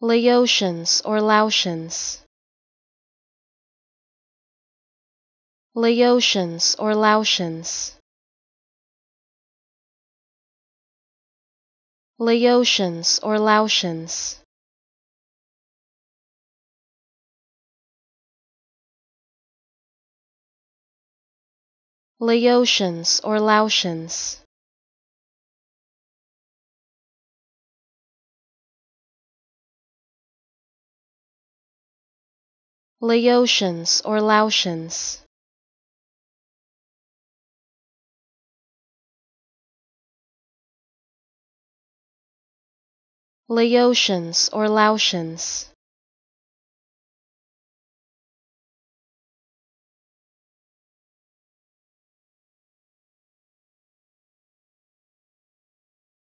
Laotians or Laotians. Laotians or Laotians. Laotians or Laotians. Laotians or Laotians. Laotians or Laotians. Laotians or Laotians.